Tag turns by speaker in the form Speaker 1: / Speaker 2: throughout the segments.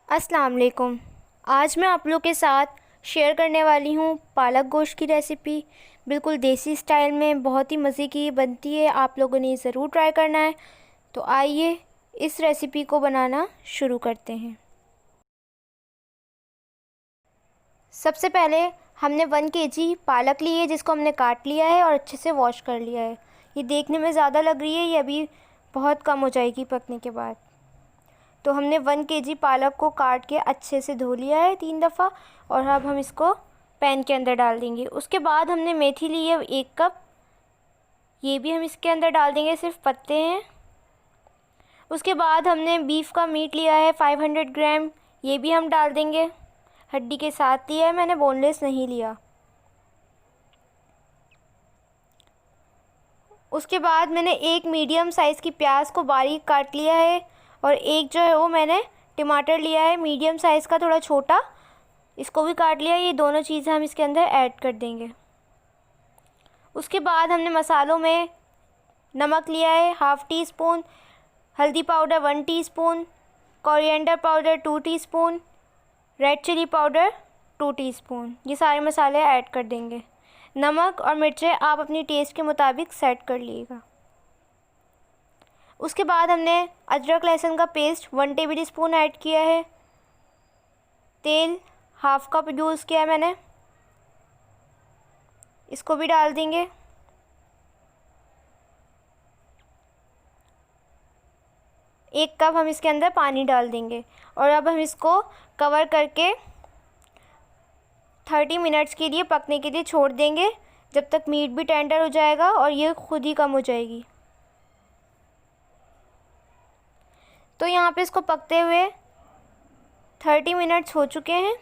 Speaker 1: अस्सलाम वालेकुम। आज मैं आप लोग के साथ शेयर करने वाली हूँ पालक गोश्त की रेसिपी। बिल्कुल देसी स्टाइल में बहुत ही मज़े की बनती है। आप लोगों ने ज़रूर ट्राई करना है। तो आइए इस रेसिपी को बनाना शुरू करते हैं। सबसे पहले हमने 1 केजी पालक ली है, जिसको हमने काट लिया है और अच्छे से वॉश कर लिया है। ये देखने में ज़्यादा लग रही है, ये अभी बहुत कम हो जाएगी पकने के बाद। तो हमने 1 केजी पालक को काट के अच्छे से धो लिया है 3 दफ़ा, और अब हम इसको पैन के अंदर डाल देंगे। उसके बाद हमने मेथी ली है 1 कप, ये भी हम इसके अंदर डाल देंगे, सिर्फ पत्ते हैं। उसके बाद हमने बीफ का मीट लिया है 500 ग्राम, ये भी हम डाल देंगे। हड्डी के साथ लिया है मैंने, बोनलेस नहीं लिया। उसके बाद मैंने एक मीडियम साइज़ की प्याज को बारीक काट लिया है, और एक जो है वो मैंने टमाटर लिया है मीडियम साइज़ का, थोड़ा छोटा, इसको भी काट लिया। ये दोनों चीज़ें हम इसके अंदर ऐड कर देंगे। उसके बाद हमने मसालों में नमक लिया है 1/2 टीस्पून, हल्दी powder 1 teaspoon, coriander powder 2 teaspoon, red chilli powder 2 teaspoon. ये सारे मसाले ऐड कर देंगे। नमक और मिर्चें आप अपनी टेस्ट के मुताबिक सेट कर लीजिएगा। उसके बाद हमने अदरक लहसुन का पेस्ट 1 टेबल स्पून ऐड किया है। तेल 1/2 कप यूज़ किया है मैंने, इसको भी डाल देंगे। एक कप हम इसके अंदर पानी डाल देंगे, और अब हम इसको कवर करके 30 मिनट्स के लिए पकने के लिए छोड़ देंगे, जब तक मीट भी टेंडर हो जाएगा और ये खुद ही कम हो जाएगी। तो यहाँ पे इसको पकते हुए 30 मिनट्स हो चुके हैं,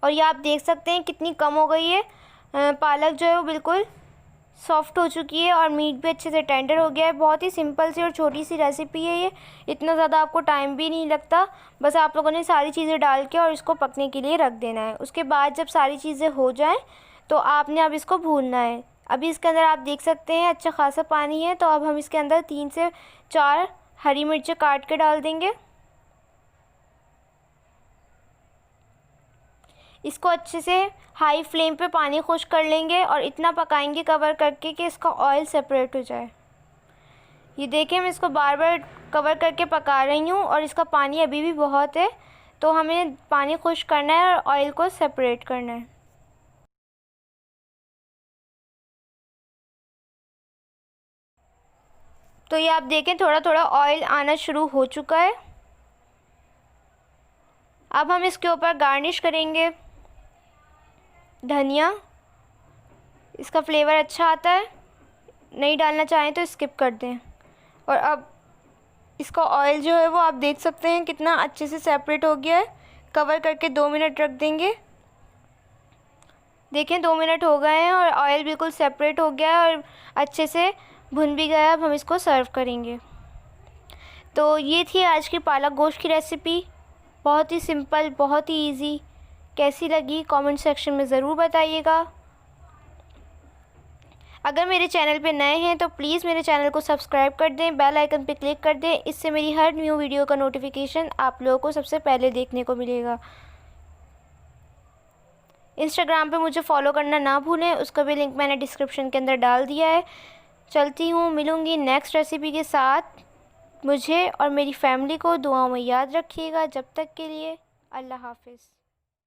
Speaker 1: और ये आप देख सकते हैं कितनी कम हो गई है। पालक जो है वो बिल्कुल सॉफ्ट हो चुकी है, और मीट भी अच्छे से टेंडर हो गया है। बहुत ही सिंपल सी और छोटी सी रेसिपी है ये, इतना ज़्यादा आपको टाइम भी नहीं लगता। बस आप लोगों ने सारी चीज़ें डाल के और इसको पकने के लिए रख देना है। उसके बाद जब सारी चीज़ें हो जाएं तो आपने अब इसको भूनना है। अभी इसके अंदर आप देख सकते हैं अच्छा खासा पानी है। तो अब हम इसके अंदर 3 से 4 हरी मिर्चें काट के डाल देंगे। इसको अच्छे से हाई फ्लेम पे पानी खुश्क कर लेंगे, और इतना पकाएंगे कवर करके कि इसका ऑयल सेपरेट हो जाए। ये देखें, मैं इसको बार बार कवर करके पका रही हूँ, और इसका पानी अभी भी बहुत है, तो हमें पानी खुश्क करना है और ऑयल को सेपरेट करना है। तो ये आप देखें थोड़ा थोड़ा ऑयल आना शुरू हो चुका है। अब हम इसके ऊपर गार्निश करेंगे धनिया, इसका फ्लेवर अच्छा आता है। नहीं डालना चाहें तो स्किप कर दें। और अब इसका ऑयल जो है वो आप देख सकते हैं कितना अच्छे से सेपरेट हो गया है। कवर करके 2 मिनट रख देंगे। देखें 2 मिनट हो गए हैं और ऑयल बिल्कुल सेपरेट हो गया है और अच्छे से भुन भी गया है। अब हम इसको सर्व करेंगे। तो ये थी आज की पालक गोश्त की रेसिपी, बहुत ही सिंपल, बहुत ही इजी। कैसी लगी कमेंट सेक्शन में ज़रूर बताइएगा। अगर मेरे चैनल पे नए हैं तो प्लीज़ मेरे चैनल को सब्सक्राइब कर दें, बेल आइकन पे क्लिक कर दें। इससे मेरी हर न्यू वीडियो का नोटिफिकेशन आप लोगों को सबसे पहले देखने को मिलेगा। इंस्टाग्राम पे मुझे फॉलो करना ना भूलें, उसका भी लिंक मैंने डिस्क्रिप्शन के अंदर डाल दिया है। चलती हूँ, मिलूँगी नेक्स्ट रेसिपी के साथ। मुझे और मेरी फैमिली को दुआओं में याद रखिएगा। जब तक के लिए अल्लाह हाफ़िज़।